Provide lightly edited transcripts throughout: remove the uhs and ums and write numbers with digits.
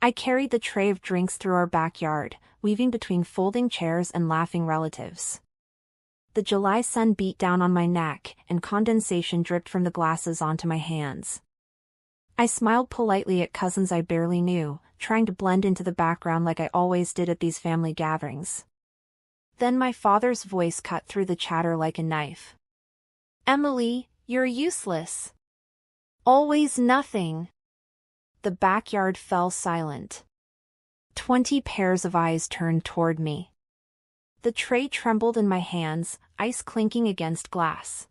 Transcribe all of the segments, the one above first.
I carried the tray of drinks through our backyard, weaving between folding chairs and laughing relatives. The July sun beat down on my neck, and condensation dripped from the glasses onto my hands. I smiled politely at cousins I barely knew, trying to blend into the background like I always did at these family gatherings. Then my father's voice cut through the chatter like a knife. "Emily, you're useless. Always nothing." The backyard fell silent. 20 pairs of eyes turned toward me. The tray trembled in my hands, ice clinking against glass.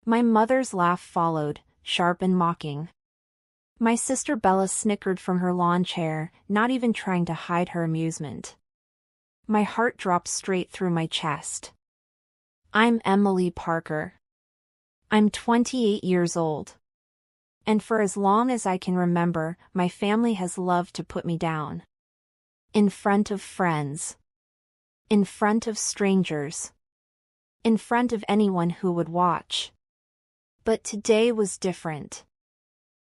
My mother's laugh followed, sharp and mocking. My sister Bella snickered from her lawn chair, not even trying to hide her amusement. My heart dropped straight through my chest. I'm Emily Parker. I'm 28 years old. And for as long as I can remember, my family has loved to put me down. In front of friends. In front of strangers. In front of anyone who would watch. But today was different.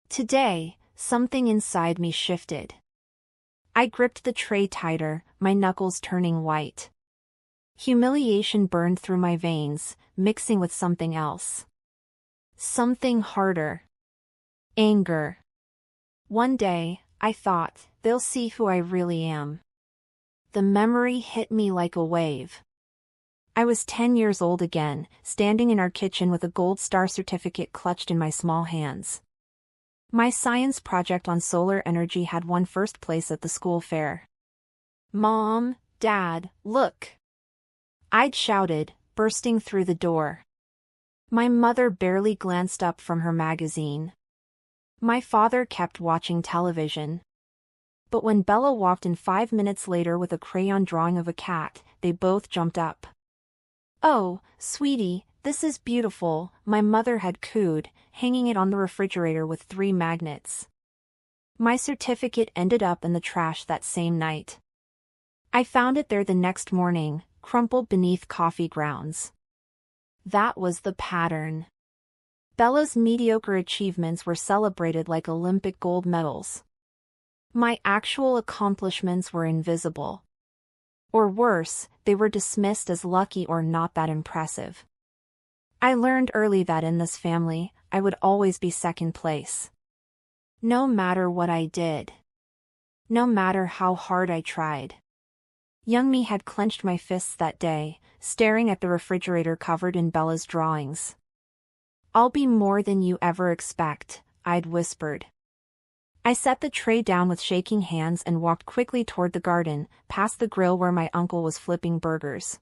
Today, something inside me shifted. I gripped the tray tighter, my knuckles turning white. Humiliation burned through my veins, mixing with something else. Something harder. Anger. One day, I thought, they'll see who I really am. The memory hit me like a wave. I was 10 years old again, standing in our kitchen with a gold star certificate clutched in my small hands. My science project on solar energy had won first place at the school fair. "Mom, Dad, look!" I'd shouted, bursting through the door. My mother barely glanced up from her magazine. My father kept watching television. But when Bella walked in 5 minutes later with a crayon drawing of a cat, they both jumped up. "Oh, sweetie, this is beautiful," my mother had cooed, hanging it on the refrigerator with 3 magnets. My certificate ended up in the trash that same night. I found it there the next morning, crumpled beneath coffee grounds. That was the pattern. Bella's mediocre achievements were celebrated like Olympic gold medals. My actual accomplishments were invisible. Or worse, they were dismissed as lucky or not that impressive. I learned early that in this family, I would always be second place. No matter what I did. No matter how hard I tried. Young me had clenched my fists that day, staring at the refrigerator covered in Bella's drawings. "I'll be more than you ever expect," I'd whispered. I set the tray down with shaking hands and walked quickly toward the garden, past the grill where my uncle was flipping burgers.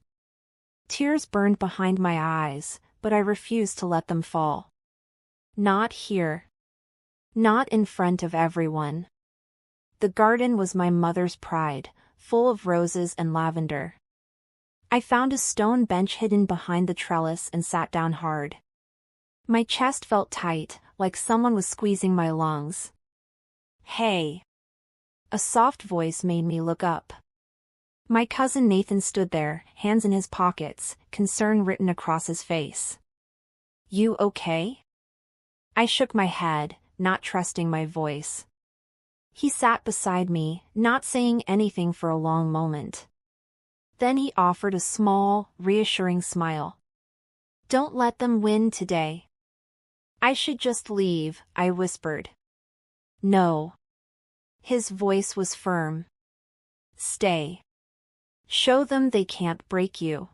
Tears burned behind my eyes, but I refused to let them fall. Not here. Not in front of everyone. The garden was my mother's pride, full of roses and lavender. I found a stone bench hidden behind the trellis and sat down hard. My chest felt tight, like someone was squeezing my lungs. "Hey." A soft voice made me look up. My cousin Nathan stood there, hands in his pockets, concern written across his face. "You okay?" I shook my head, not trusting my voice. He sat beside me, not saying anything for a long moment. Then he offered a small, reassuring smile. "Don't let them win today." "I should just leave," I whispered. "No." His voice was firm. "Stay. Show them they can't break you."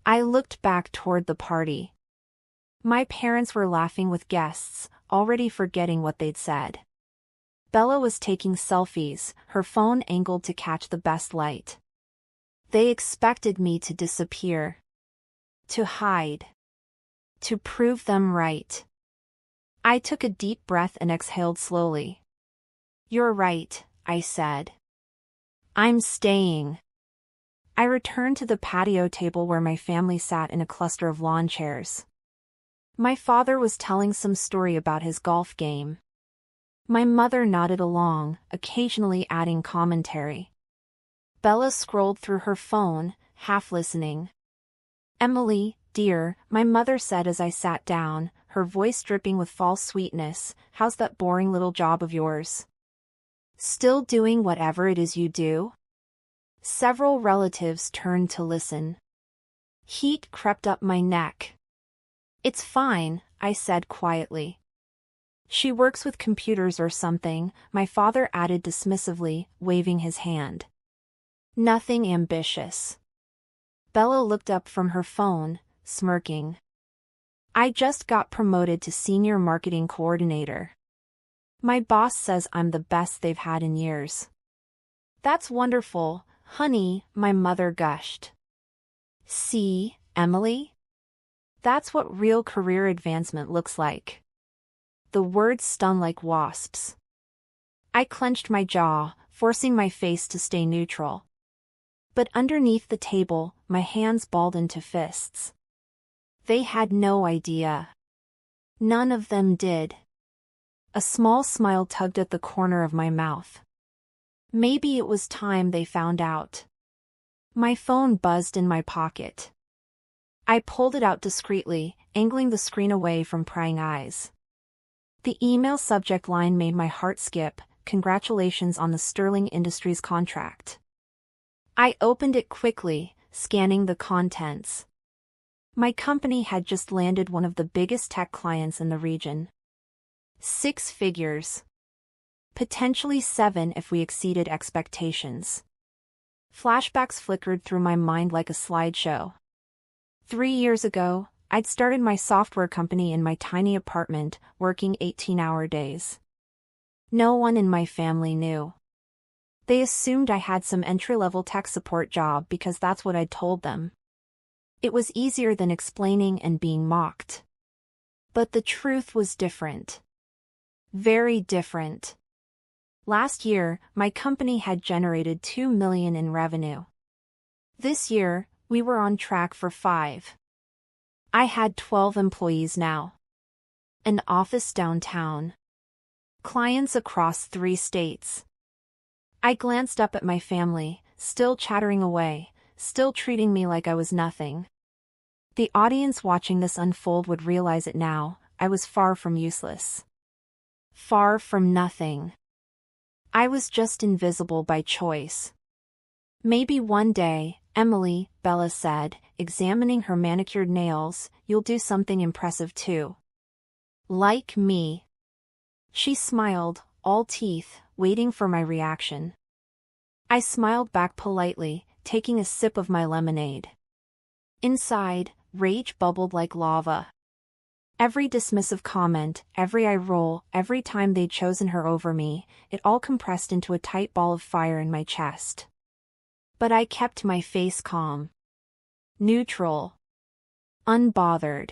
I looked back toward the party. My parents were laughing with guests, already forgetting what they'd said. Bella was taking selfies, her phone angled to catch the best light. They expected me to disappear. To hide. To prove them right. I took a deep breath and exhaled slowly. "You're right," I said. "I'm staying." I returned to the patio table where my family sat in a cluster of lawn chairs. My father was telling some story about his golf game. My mother nodded along, occasionally adding commentary. Bella scrolled through her phone, half listening. "Emily, dear," my mother said as I sat down, her voice dripping with false sweetness, "how's that boring little job of yours?" Still doing whatever it is you do? Several relatives turned to listen. Heat crept up my neck. It's fine, I said quietly. She works with computers or something, my father added dismissively, waving his hand. Nothing ambitious. Bella looked up from her phone, smirking. I just got promoted to senior marketing coordinator. My boss says I'm the best they've had in years. That's wonderful, honey, my mother gushed. See, Emily? That's what real career advancement looks like. The words stung like wasps. I clenched my jaw, forcing my face to stay neutral. But underneath the table, my hands balled into fists. They had no idea. None of them did. A small smile tugged at the corner of my mouth. Maybe it was time they found out. My phone buzzed in my pocket. I pulled it out discreetly, angling the screen away from prying eyes. The email subject line made my heart skip, "Congratulations on the Sterling Industries contract." I opened it quickly, scanning the contents. My company had just landed one of the biggest tech clients in the region. 6 figures. Potentially 7 if we exceeded expectations. Flashbacks flickered through my mind like a slideshow. 3 years ago, I'd started my software company in my tiny apartment, working 18-hour days. No one in my family knew. They assumed I had some entry-level tech support job because that's what I'd told them. It was easier than explaining and being mocked. But the truth was different. Very different. Last year, my company had generated $2 million in revenue. This year, we were on track for 5. I had 12 employees now. An office downtown. Clients across 3 states. I glanced up at my family, still chattering away, still treating me like I was nothing. The audience watching this unfold would realize it now, I was far from useless. Far from nothing. I was just invisible by choice. Maybe one day, Emily, Bella said, examining her manicured nails, you'll do something impressive too. Like me. She smiled, all teeth, waiting for my reaction. I smiled back politely, taking a sip of my lemonade. Inside, rage bubbled like lava. Every dismissive comment, every eye roll, every time they'd chosen her over me, it all compressed into a tight ball of fire in my chest. But I kept my face calm. Neutral. Unbothered.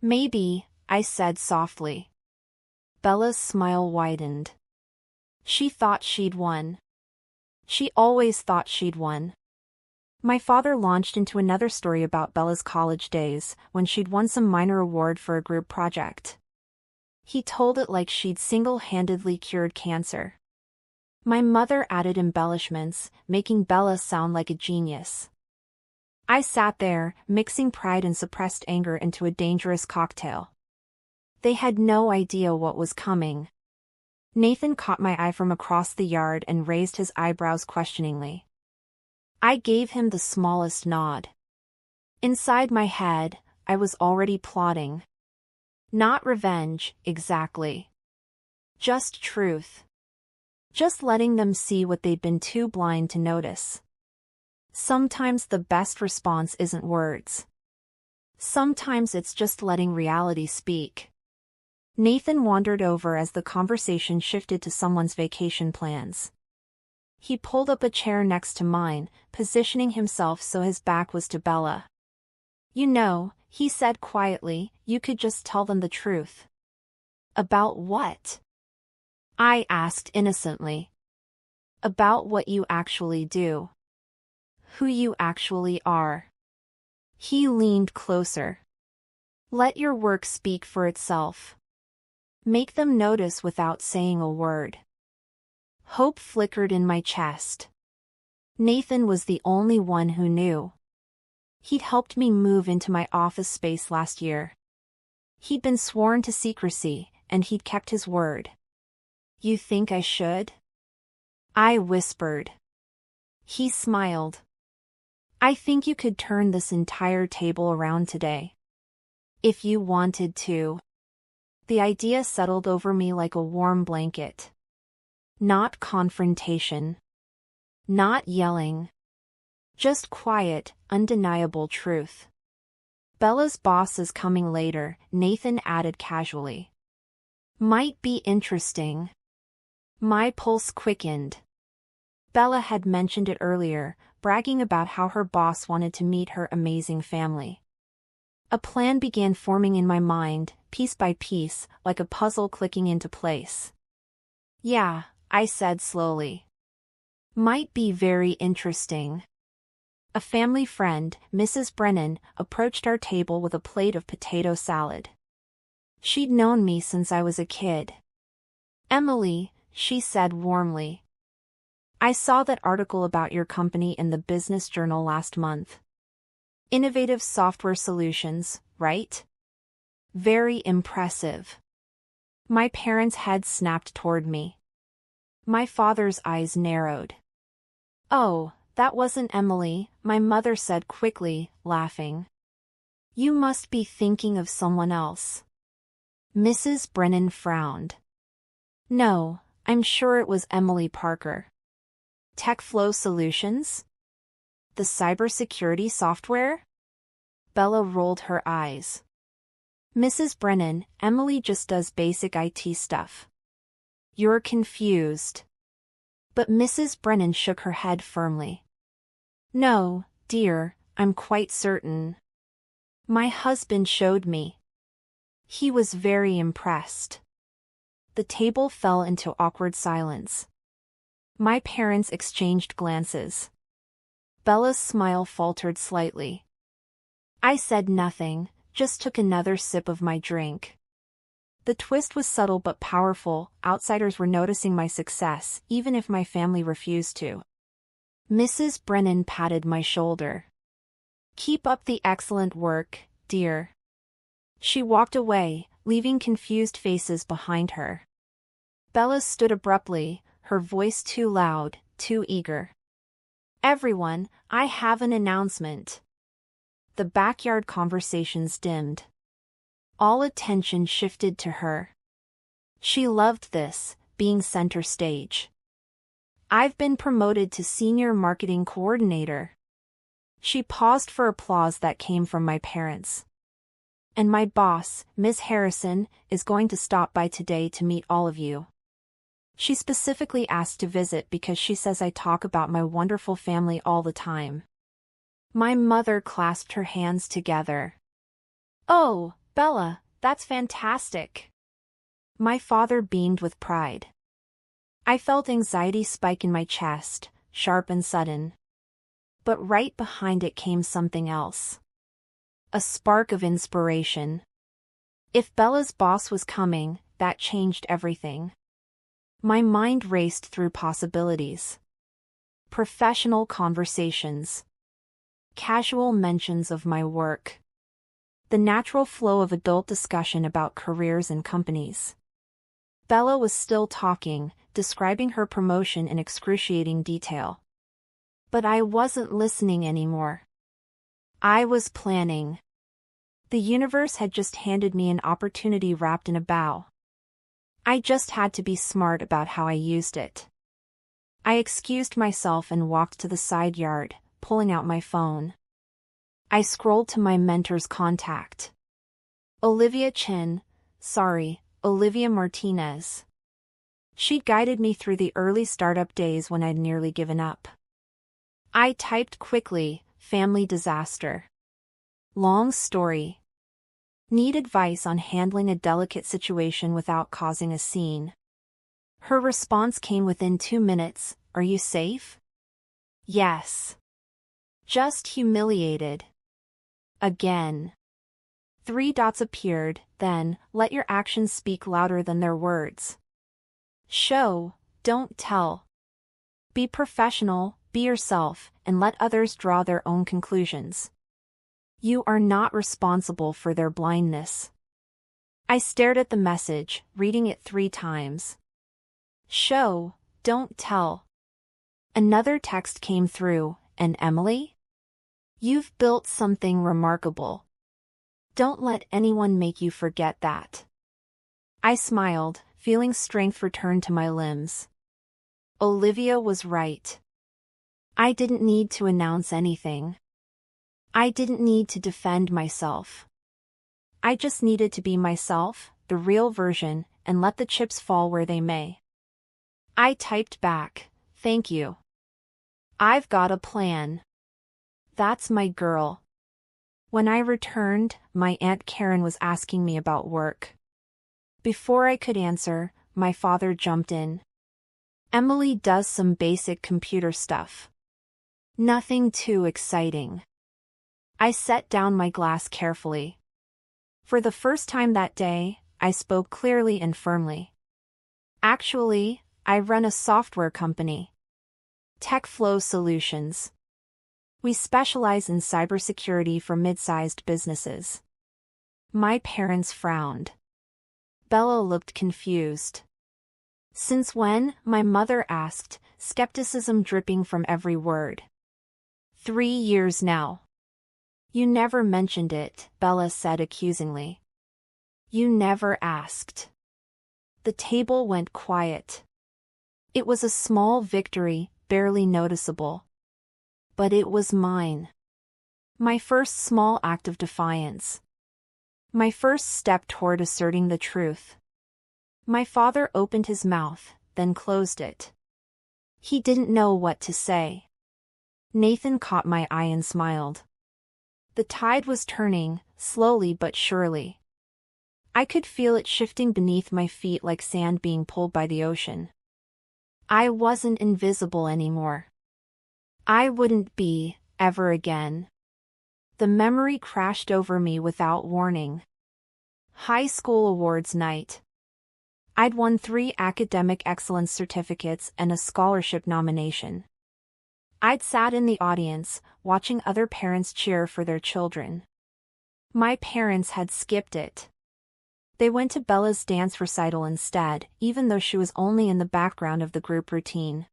Maybe, I said softly. Bella's smile widened. She thought she'd won. She always thought she'd won. My father launched into another story about Bella's college days, when she'd won some minor award for a group project. He told it like she'd single-handedly cured cancer. My mother added embellishments, making Bella sound like a genius. I sat there, mixing pride and suppressed anger into a dangerous cocktail. They had no idea what was coming. Nathan caught my eye from across the yard and raised his eyebrows questioningly. I gave him the smallest nod. Inside my head, I was already plotting. Not revenge, exactly. Just truth. Just letting them see what they'd been too blind to notice. Sometimes the best response isn't words. Sometimes it's just letting reality speak. Nathan wandered over as the conversation shifted to someone's vacation plans. He pulled up a chair next to mine, positioning himself so his back was to Bella. You know, he said quietly, you could just tell them the truth. About what? I asked innocently. About what you actually do. Who you actually are. He leaned closer. Let your work speak for itself. Make them notice without saying a word. Hope flickered in my chest. Nathan was the only one who knew. He'd helped me move into my office space last year. He'd been sworn to secrecy, and he'd kept his word. You think I should? I whispered. He smiled. I think you could turn this entire table around today. If you wanted to. The idea settled over me like a warm blanket. Not confrontation. Not yelling. Just quiet, undeniable truth. Bella's boss is coming later, Nathan added casually. Might be interesting. My pulse quickened. Bella had mentioned it earlier, bragging about how her boss wanted to meet her amazing family. A plan began forming in my mind, piece by piece, like a puzzle clicking into place. Yeah, I said slowly. Might be very interesting. A family friend, Mrs. Brennan, approached our table with a plate of potato salad. She'd known me since I was a kid. Emily, she said warmly. I saw that article about your company in the Business Journal last month. Innovative software solutions, right? Very impressive. My parents' heads snapped toward me. My father's eyes narrowed. Oh, that wasn't Emily, my mother said quickly, laughing. You must be thinking of someone else. Mrs. Brennan frowned. No, I'm sure it was Emily Parker. TechFlow Solutions? The cybersecurity software? Bella rolled her eyes. Mrs. Brennan, Emily just does basic IT stuff. You're confused. But Mrs. Brennan shook her head firmly. No, dear, I'm quite certain. My husband showed me. He was very impressed. The table fell into awkward silence. My parents exchanged glances. Bella's smile faltered slightly. I said nothing, just took another sip of my drink. The twist was subtle but powerful, outsiders were noticing my success, even if my family refused to. Mrs. Brennan patted my shoulder. Keep up the excellent work, dear. She walked away, leaving confused faces behind her. Bella stood abruptly, her voice too loud, too eager. Everyone, I have an announcement. The backyard conversations dimmed. All attention shifted to her. She loved this, being center stage. I've been promoted to senior marketing coordinator. She paused for applause that came from my parents. And my boss, Ms. Harrison, is going to stop by today to meet all of you. She specifically asked to visit because she says I talk about my wonderful family all the time. My mother clasped her hands together. Oh, Bella, that's fantastic. My father beamed with pride. I felt anxiety spike in my chest, sharp and sudden. But right behind it came something else. A spark of inspiration. If Bella's boss was coming, that changed everything. My mind raced through possibilities. Professional conversations. Casual mentions of my work. The natural flow of adult discussion about careers and companies. Bella was still talking, describing her promotion in excruciating detail. But I wasn't listening anymore. I was planning. The universe had just handed me an opportunity wrapped in a bow. I just had to be smart about how I used it. I excused myself and walked to the side yard, pulling out my phone. I scrolled to my mentor's contact. Olivia Martinez. She'd guided me through the early startup days when I'd nearly given up. I typed quickly, family disaster. Long story. Need advice on handling a delicate situation without causing a scene. Her response came within 2 minutes, are you safe? Yes. Just humiliated. Again. 3 dots appeared, then, let your actions speak louder than their words. Show, don't tell. Be professional, be yourself, and let others draw their own conclusions. You are not responsible for their blindness. I stared at the message, reading it 3 times. Show, don't tell. Another text came through, and Emily? You've built something remarkable. Don't let anyone make you forget that. I smiled, feeling strength return to my limbs. Olivia was right. I didn't need to announce anything. I didn't need to defend myself. I just needed to be myself, the real version, and let the chips fall where they may. I typed back, "Thank you. I've got a plan. That's my girl." When I returned, my Aunt Karen was asking me about work. Before I could answer, my father jumped in. "Emily does some basic computer stuff. Nothing too exciting." I set down my glass carefully. For the first time that day, I spoke clearly and firmly. "Actually, I run a software company. TechFlow Solutions. We specialize in cybersecurity for mid-sized businesses." My parents frowned. Bella looked confused. "Since when?" my mother asked, skepticism dripping from every word. 3 years now." "You never mentioned it," Bella said accusingly. "You never asked." The table went quiet. It was a small victory, barely noticeable. But it was mine. My first small act of defiance. My first step toward asserting the truth. My father opened his mouth, then closed it. He didn't know what to say. Nathan caught my eye and smiled. The tide was turning, slowly but surely. I could feel it shifting beneath my feet like sand being pulled by the ocean. I wasn't invisible anymore. I wouldn't be, ever again. The memory crashed over me without warning. High school awards night. I'd won 3 academic excellence certificates and a scholarship nomination. I'd sat in the audience, watching other parents cheer for their children. My parents had skipped it. They went to Bella's dance recital instead, even though she was only in the background of the group routine.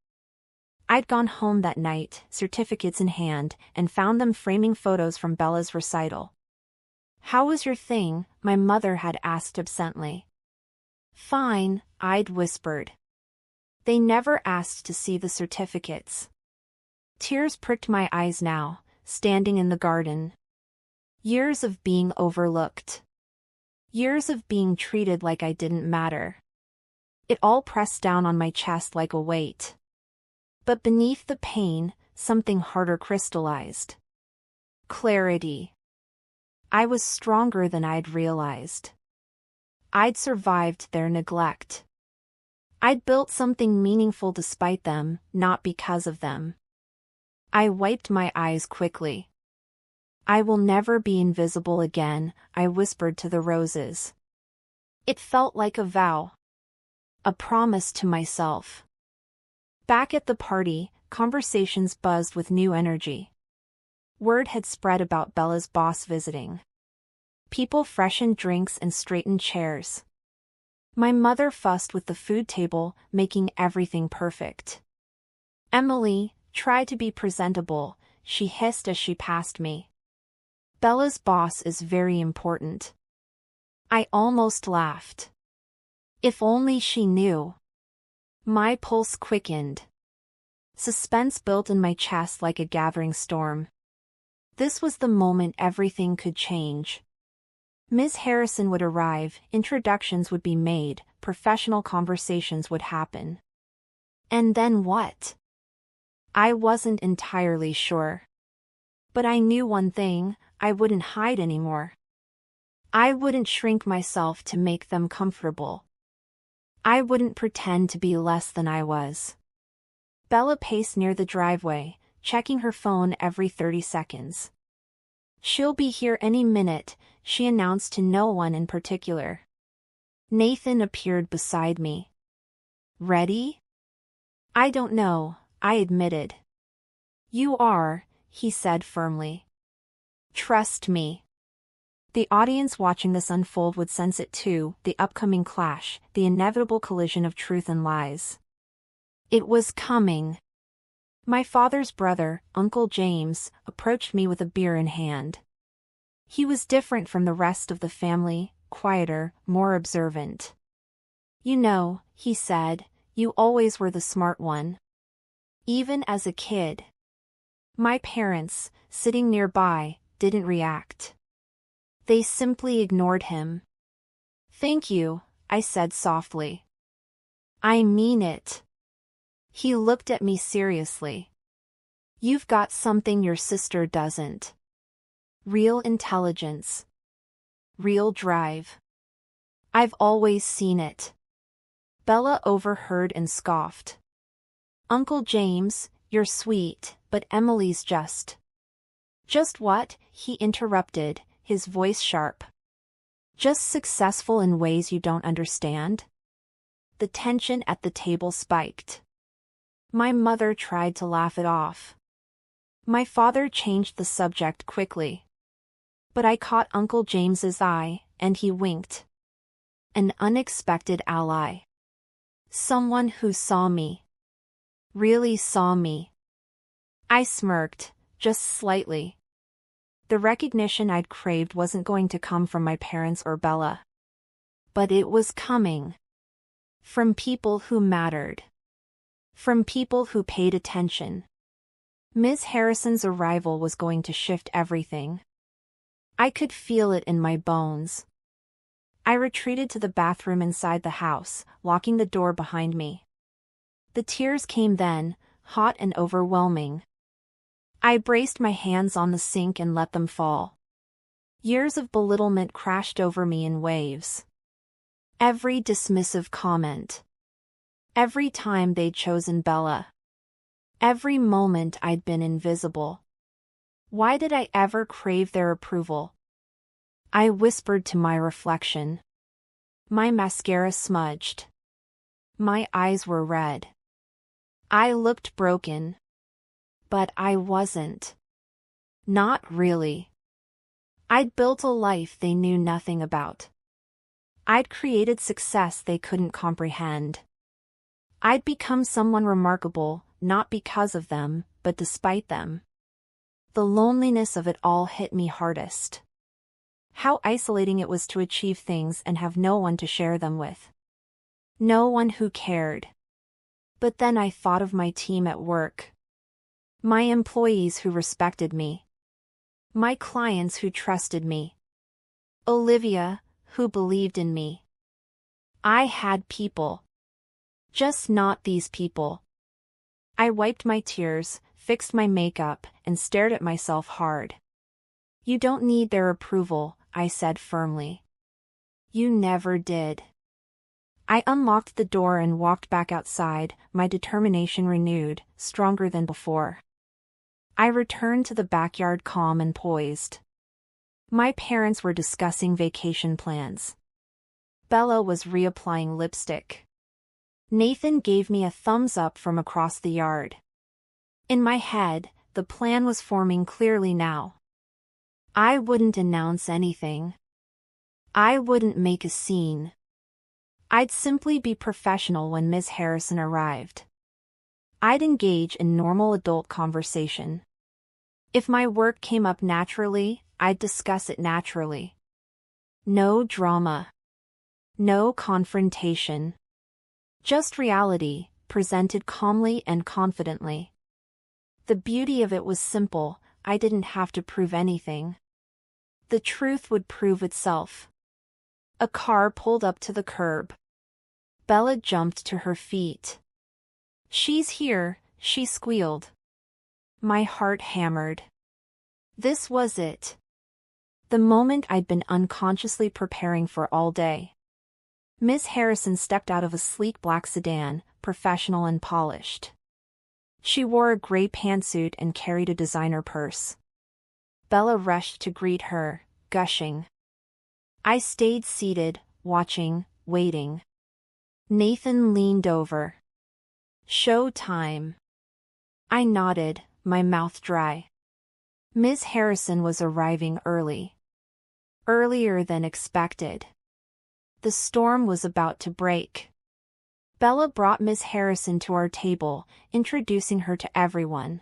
I'd gone home that night, certificates in hand, and found them framing photos from Bella's recital. "How was your thing?" my mother had asked absently. "Fine," I'd whispered. They never asked to see the certificates. Tears pricked my eyes now, standing in the garden. Years of being overlooked. Years of being treated like I didn't matter. It all pressed down on my chest like a weight. But beneath the pain, something harder crystallized. Clarity. I was stronger than I'd realized. I'd survived their neglect. I'd built something meaningful despite them, not because of them. I wiped my eyes quickly. "I will never be invisible again," I whispered to the roses. It felt like a vow. A promise to myself. Back at the party, conversations buzzed with new energy. Word had spread about Bella's boss visiting. People freshened drinks and straightened chairs. My mother fussed with the food table, making everything perfect. "Emily, try to be presentable," she hissed as she passed me. "Bella's boss is very important." I almost laughed. If only she knew. My pulse quickened. Suspense built in my chest like a gathering storm. This was the moment everything could change. Ms. Harrison would arrive, introductions would be made, professional conversations would happen. And then what? I wasn't entirely sure. But I knew one thing: I wouldn't hide anymore. I wouldn't shrink myself to make them comfortable. I wouldn't pretend to be less than I was. Bella paced near the driveway, checking her phone every 30 seconds. "She'll be here any minute," she announced to no one in particular. Nathan appeared beside me. "Ready?" "I don't know," I admitted. "You are," he said firmly. "Trust me." The audience watching this unfold would sense it too, the upcoming clash, the inevitable collision of truth and lies. It was coming. My father's brother, Uncle James, approached me with a beer in hand. He was different from the rest of the family, quieter, more observant. "You know," he said, "you always were the smart one. Even as a kid." My parents, sitting nearby, didn't react. They simply ignored him. "Thank you," I said softly. "I mean it." He looked at me seriously. "You've got something your sister doesn't. Real intelligence. Real drive. I've always seen it." Bella overheard and scoffed. "Uncle James, you're sweet, but Emily's just—" "Just what?" he interrupted, his voice sharp. "Just successful in ways you don't understand?" The tension at the table spiked. My mother tried to laugh it off. My father changed the subject quickly. But I caught Uncle James's eye, and he winked. An unexpected ally. Someone who saw me. Really saw me. I smirked, just slightly. The recognition I'd craved wasn't going to come from my parents or Bella. But it was coming. From people who mattered. From people who paid attention. Ms. Harrison's arrival was going to shift everything. I could feel it in my bones. I retreated to the bathroom inside the house, locking the door behind me. The tears came then, hot and overwhelming. I braced my hands on the sink and let them fall. Years of belittlement crashed over me in waves. Every dismissive comment. Every time they'd chosen Bella. Every moment I'd been invisible. Why did I ever crave their approval? I whispered to my reflection. My mascara smudged. My eyes were red. I looked broken. But I wasn't. Not really. I'd built a life they knew nothing about. I'd created success they couldn't comprehend. I'd become someone remarkable, not because of them, but despite them. The loneliness of it all hit me hardest. How isolating it was to achieve things and have no one to share them with. No one who cared. But then I thought of my team at work. My employees who respected me. My clients who trusted me. Olivia, who believed in me. I had people. Just not these people. I wiped my tears, fixed my makeup, and stared at myself hard. "You don't need their approval," I said firmly. "You never did." I unlocked the door and walked back outside, my determination renewed, stronger than before. I returned to the backyard calm and poised. My parents were discussing vacation plans. Bella was reapplying lipstick. Nathan gave me a thumbs up from across the yard. In my head, the plan was forming clearly now. I wouldn't announce anything. I wouldn't make a scene. I'd simply be professional when Ms. Harrison arrived. I'd engage in normal adult conversation. If my work came up naturally, I'd discuss it naturally. No drama. No confrontation. Just reality, presented calmly and confidently. The beauty of it was simple, I didn't have to prove anything. The truth would prove itself. A car pulled up to the curb. Bella jumped to her feet. "She's here," she squealed. My heart hammered. This was it. The moment I'd been unconsciously preparing for all day. Miss Harrison stepped out of a sleek black sedan, professional and polished. She wore a gray pantsuit and carried a designer purse. Bella rushed to greet her, gushing. I stayed seated, watching, waiting. Nathan leaned over. "Show time." I nodded, my mouth dry. Ms. Harrison was arriving early. Earlier than expected. The storm was about to break. Bella brought Miss Harrison to our table, introducing her to everyone.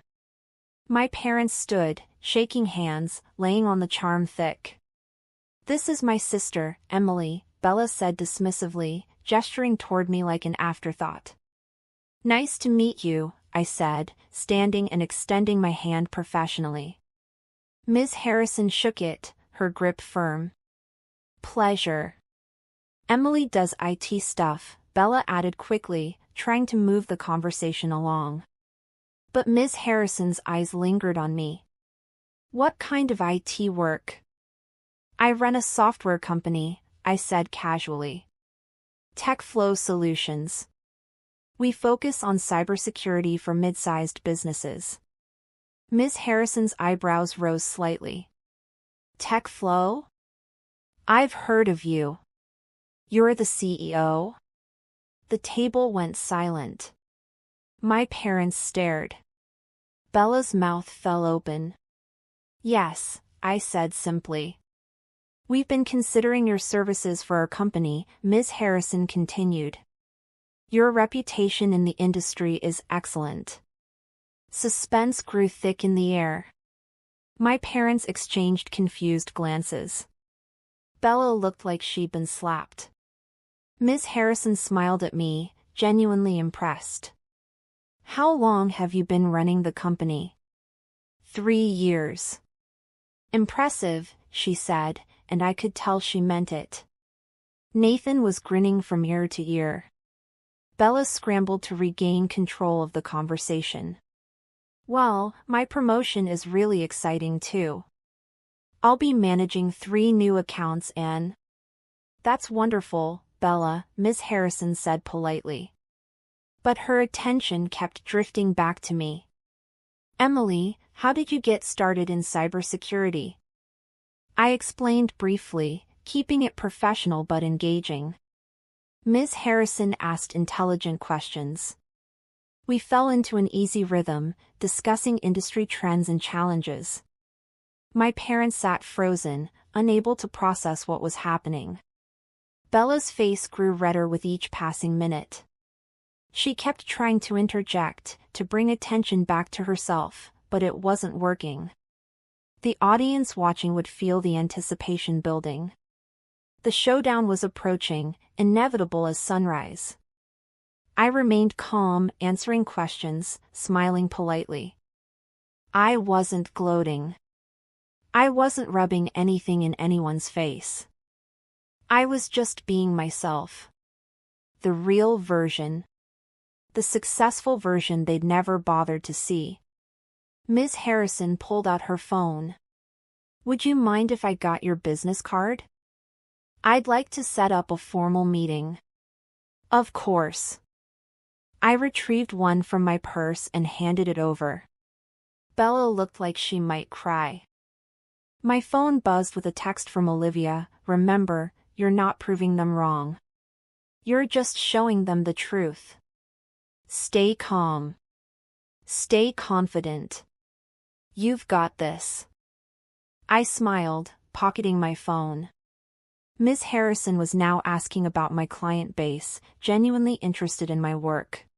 My parents stood, shaking hands, laying on the charm thick. "This is my sister, Emily," Bella said dismissively, gesturing toward me like an afterthought. "Nice to meet you," I said, standing and extending my hand professionally. Ms. Harrison shook it, her grip firm. "Pleasure." "Emily does IT stuff," Bella added quickly, trying to move the conversation along. But Ms. Harrison's eyes lingered on me. "What kind of IT work?" "I run a software company," I said casually. "TechFlow Solutions. We focus on cybersecurity for mid-sized businesses." Ms. Harrison's eyebrows rose slightly. "TechFlow? I've heard of you. You're the CEO?" The table went silent. My parents stared. Bella's mouth fell open. "Yes," I said simply. "We've been considering your services for our company," Ms. Harrison continued. "Your reputation in the industry is excellent." Suspense grew thick in the air. My parents exchanged confused glances. Bella looked like she'd been slapped. Ms. Harrison smiled at me, genuinely impressed. "How long have you been running the company?" 3 years. "Impressive," she said, and I could tell she meant it. Nathan was grinning from ear to ear. Bella scrambled to regain control of the conversation. "Well, my promotion is really exciting too. I'll be managing 3 new accounts and—" "That's wonderful, Bella," Ms. Harrison said politely. But her attention kept drifting back to me. "Emily, how did you get started in cybersecurity?" I explained briefly, keeping it professional but engaging. Ms. Harrison asked intelligent questions. We fell into an easy rhythm, discussing industry trends and challenges. My parents sat frozen, unable to process what was happening. Bella's face grew redder with each passing minute. She kept trying to interject, to bring attention back to herself, but it wasn't working. The audience watching would feel the anticipation building. The showdown was approaching, inevitable as sunrise. I remained calm, answering questions, smiling politely. I wasn't gloating. I wasn't rubbing anything in anyone's face. I was just being myself. The real version. The successful version they'd never bothered to see. Ms. Harrison pulled out her phone. "Would you mind if I got your business card? I'd like to set up a formal meeting." "Of course." I retrieved one from my purse and handed it over. Bella looked like she might cry. My phone buzzed with a text from Olivia. "Remember, you're not proving them wrong. You're just showing them the truth. Stay calm. Stay confident. You've got this." I smiled, pocketing my phone. Ms. Harrison was now asking about my client base, genuinely interested in my work.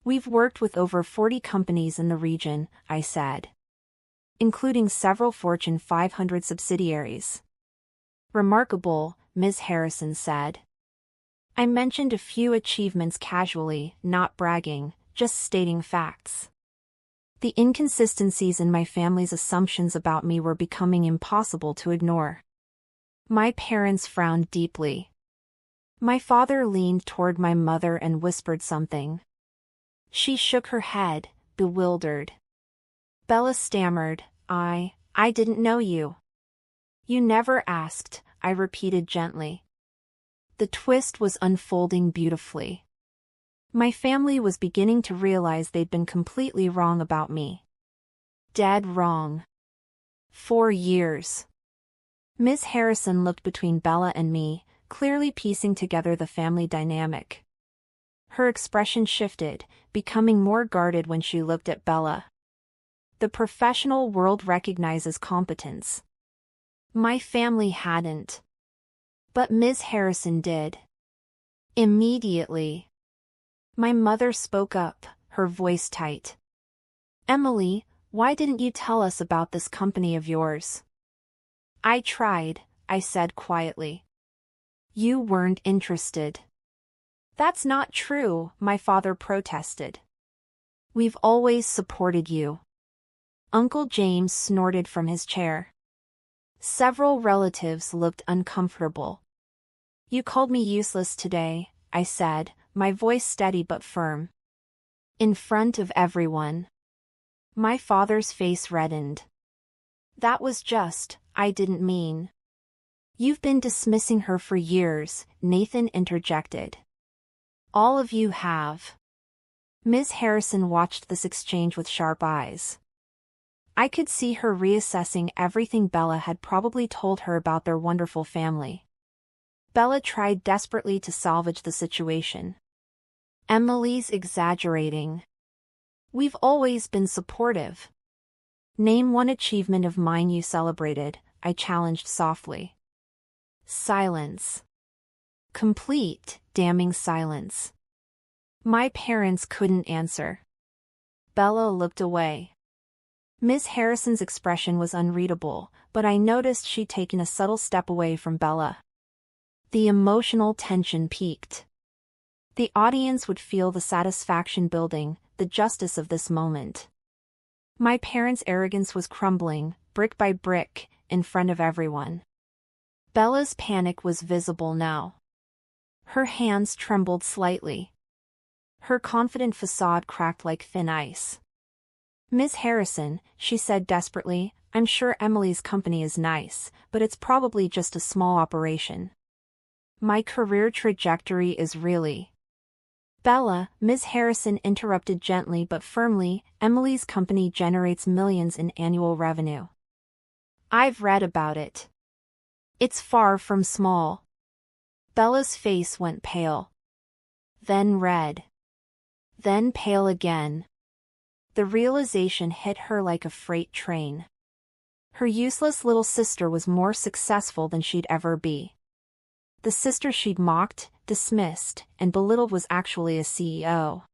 "We've worked with over 40 companies in the region," I said, including several Fortune 500 subsidiaries. "Remarkable," Ms. Harrison said. I mentioned a few achievements casually, not bragging, just stating facts. The inconsistencies in my family's assumptions about me were becoming impossible to ignore. My parents frowned deeply. My father leaned toward my mother and whispered something. She shook her head, bewildered. Bella stammered, I didn't know you." "You never asked," I repeated gently. The twist was unfolding beautifully. My family was beginning to realize they'd been completely wrong about me. Dead wrong. 4 years. Ms. Harrison looked between Bella and me, clearly piecing together the family dynamic. Her expression shifted, becoming more guarded when she looked at Bella. The professional world recognizes competence. My family hadn't. But Ms. Harrison did. Immediately. My mother spoke up, her voice tight. Emily, why didn't you tell us about this company of yours? I tried, I said quietly. You weren't interested. That's not true, my father protested. We've always supported you. Uncle James snorted from his chair. Several relatives looked uncomfortable. You called me useless today, I said, my voice steady but firm. In front of everyone. My father's face reddened. That was just, I didn't mean. You've been dismissing her for years, Nathan interjected. All of you have. Ms. Harrison watched this exchange with sharp eyes. I could see her reassessing everything Bella had probably told her about their wonderful family. Bella tried desperately to salvage the situation. Emily's exaggerating. We've always been supportive. Name one achievement of mine you celebrated, I challenged softly. Silence. Complete, damning silence. My parents couldn't answer. Bella looked away. Miss Harrison's expression was unreadable, but I noticed she'd taken a subtle step away from Bella. The emotional tension peaked. The audience would feel the satisfaction building, the justice of this moment. My parents' arrogance was crumbling, brick by brick, in front of everyone. Bella's panic was visible now. Her hands trembled slightly. Her confident facade cracked like thin ice. Miss Harrison, she said desperately, I'm sure Emily's company is nice, but it's probably just a small operation. My career trajectory is really... Bella, Ms. Harrison interrupted gently but firmly, Emily's company generates millions in annual revenue. I've read about it. It's far from small. Bella's face went pale. Then red. Then pale again. The realization hit her like a freight train. Her useless little sister was more successful than she'd ever be. The sister she'd mocked, dismissed, and belittled was actually a CEO.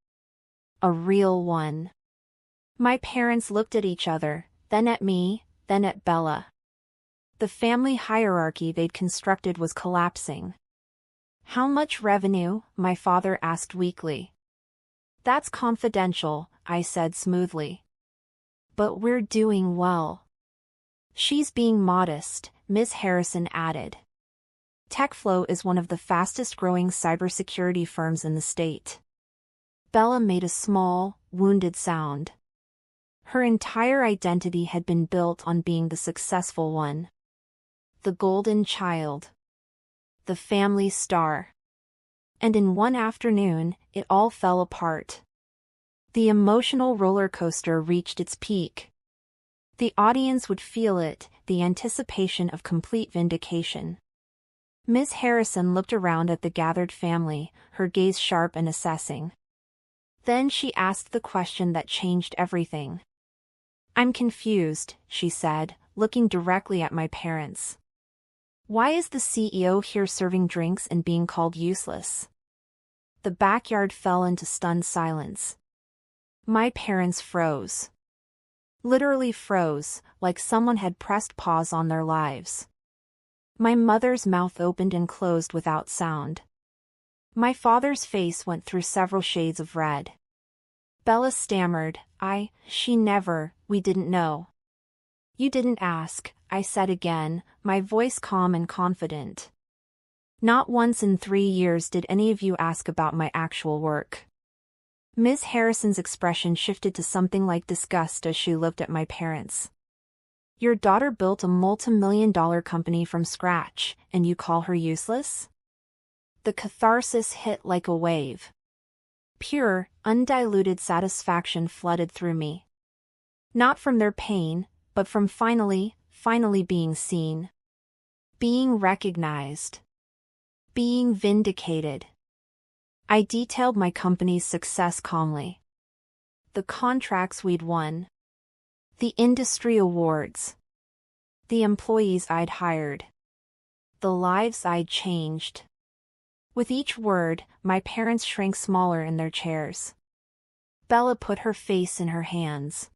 A real one. My parents looked at each other, then at me, then at Bella. The family hierarchy they'd constructed was collapsing. How much revenue? My father asked weakly. That's confidential, I said smoothly. But we're doing well. She's being modest, Ms. Harrison added. TechFlow is one of the fastest-growing cybersecurity firms in the state. Bella made a small, wounded sound. Her entire identity had been built on being the successful one. The golden child. The family star. And in one afternoon, it all fell apart. The emotional roller coaster reached its peak. The audience would feel it, the anticipation of complete vindication. Miss Harrison looked around at the gathered family, her gaze sharp and assessing. Then she asked the question that changed everything. I'm confused, she said, looking directly at my parents. Why is the CEO here serving drinks and being called useless? The backyard fell into stunned silence. My parents froze. Literally froze, like someone had pressed pause on their lives. My mother's mouth opened and closed without sound. My father's face went through several shades of red. Bella stammered, she never, we didn't know. You didn't ask, I said again, my voice calm and confident. Not once in 3 years did any of you ask about my actual work. Ms. Harrison's expression shifted to something like disgust as she looked at my parents. Your daughter built a multimillion-dollar company from scratch, and you call her useless? The catharsis hit like a wave. Pure, undiluted satisfaction flooded through me. Not from their pain, but from finally being seen. Being recognized. Being vindicated. I detailed my company's success calmly. The contracts we'd won. The industry awards. The employees I'd hired. The lives I'd changed. With each word, my parents shrank smaller in their chairs. Bella put her face in her hands.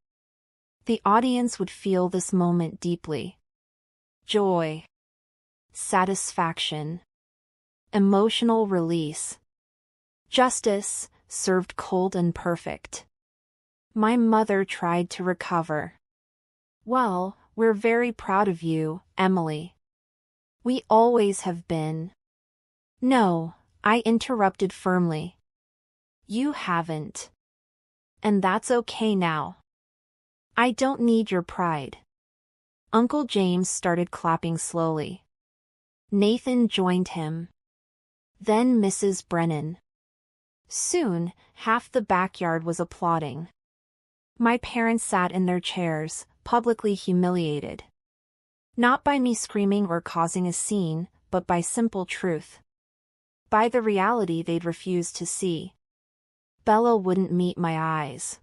The audience would feel this moment deeply. Joy. Satisfaction. Emotional release. Justice, served cold and perfect. My mother tried to recover. Well, we're very proud of you, Emily. We always have been. No, I interrupted firmly. You haven't. And that's okay now. I don't need your pride. Uncle James started clapping slowly. Nathan joined him. Then Mrs. Brennan. Soon, half the backyard was applauding. My parents sat in their chairs, publicly humiliated. Not by me screaming or causing a scene, but by simple truth. By the reality they'd refused to see. Bella wouldn't meet my eyes.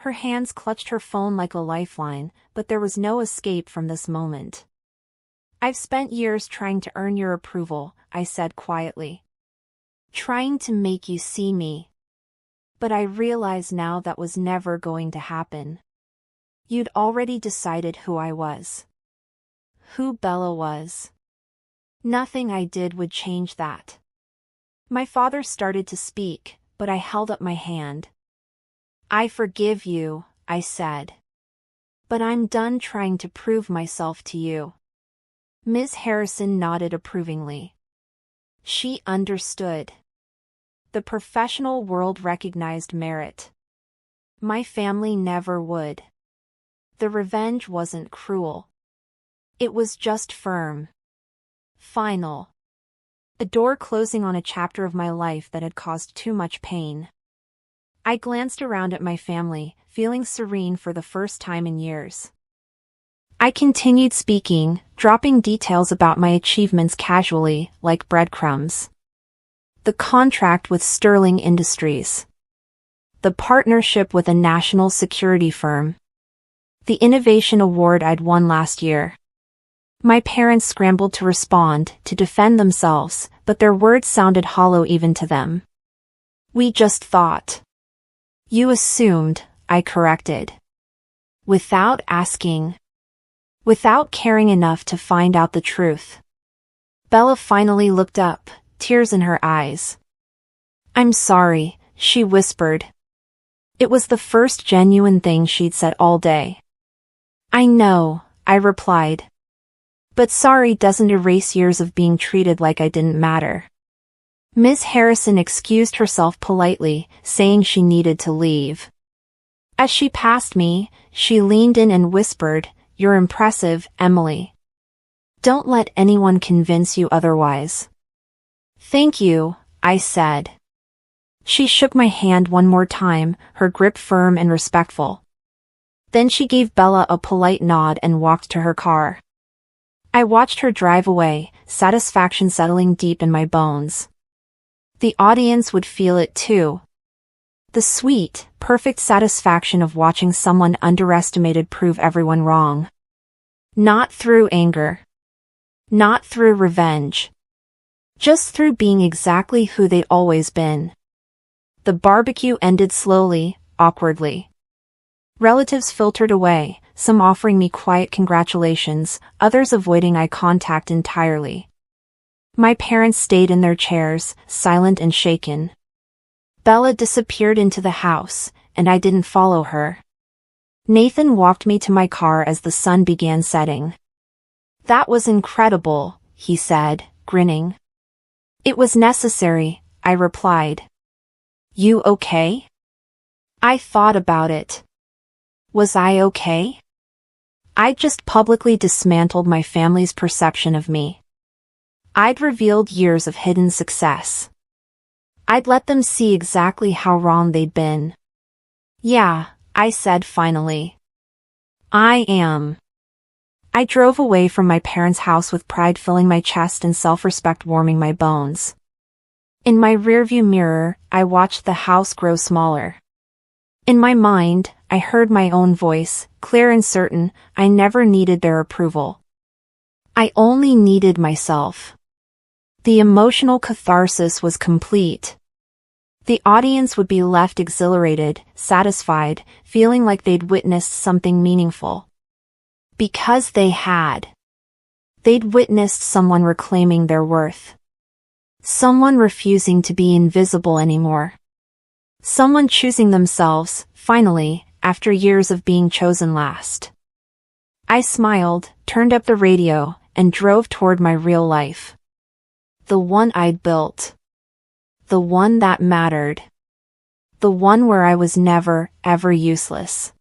Her hands clutched her phone like a lifeline, but there was no escape from this moment. I've spent years trying to earn your approval, I said quietly. Trying to make you see me. But I realize now that was never going to happen. You'd already decided who I was. Who Bella was. Nothing I did would change that. My father started to speak, but I held up my hand. I forgive you, I said. But I'm done trying to prove myself to you. Ms. Harrison nodded approvingly. She understood. The professional world recognized merit. My family never would. The revenge wasn't cruel. It was just firm. Final. A door closing on a chapter of my life that had caused too much pain. I glanced around at my family, feeling serene for the first time in years. I continued speaking, dropping details about my achievements casually, like breadcrumbs. The contract with Sterling Industries. The partnership with a national security firm. The innovation award I'd won last year. My parents scrambled to respond, to defend themselves, but their words sounded hollow even to them. We just thought. You assumed, I corrected. Without asking. Without caring enough to find out the truth. Bella finally looked up, tears in her eyes. I'm sorry, she whispered. It was the first genuine thing she'd said all day. I know, I replied. But sorry doesn't erase years of being treated like I didn't matter. Ms. Harrison excused herself politely, saying she needed to leave. As she passed me, she leaned in and whispered, You're impressive, Emily. Don't let anyone convince you otherwise. Thank you, I said. She shook my hand one more time, her grip firm and respectful. Then she gave Bella a polite nod and walked to her car. I watched her drive away, satisfaction settling deep in my bones. The audience would feel it too. The sweet, perfect satisfaction of watching someone underestimated prove everyone wrong. Not through anger. Not through revenge. Just through being exactly who they'd always been. The barbecue ended slowly, awkwardly. Relatives filtered away, some offering me quiet congratulations, others avoiding eye contact entirely. My parents stayed in their chairs, silent and shaken. Bella disappeared into the house, and I didn't follow her. Nathan walked me to my car as the sun began setting. That was incredible, he said, grinning. It was necessary, I replied. You okay? I thought about it. Was I okay? I'd just publicly dismantled my family's perception of me. I'd revealed years of hidden success. I'd let them see exactly how wrong they'd been. Yeah, I said finally. I am. I drove away from my parents' house with pride filling my chest and self-respect warming my bones. In my rearview mirror, I watched the house grow smaller. In my mind, I heard my own voice, clear and certain. I never needed their approval. I only needed myself. The emotional catharsis was complete. The audience would be left exhilarated, satisfied, feeling like they'd witnessed something meaningful. Because they had. They'd witnessed someone reclaiming their worth. Someone refusing to be invisible anymore. Someone choosing themselves, finally, after years of being chosen last. I smiled, turned up the radio, and drove toward my real life. The one I'd built. The one that mattered. The one where I was never, ever useless.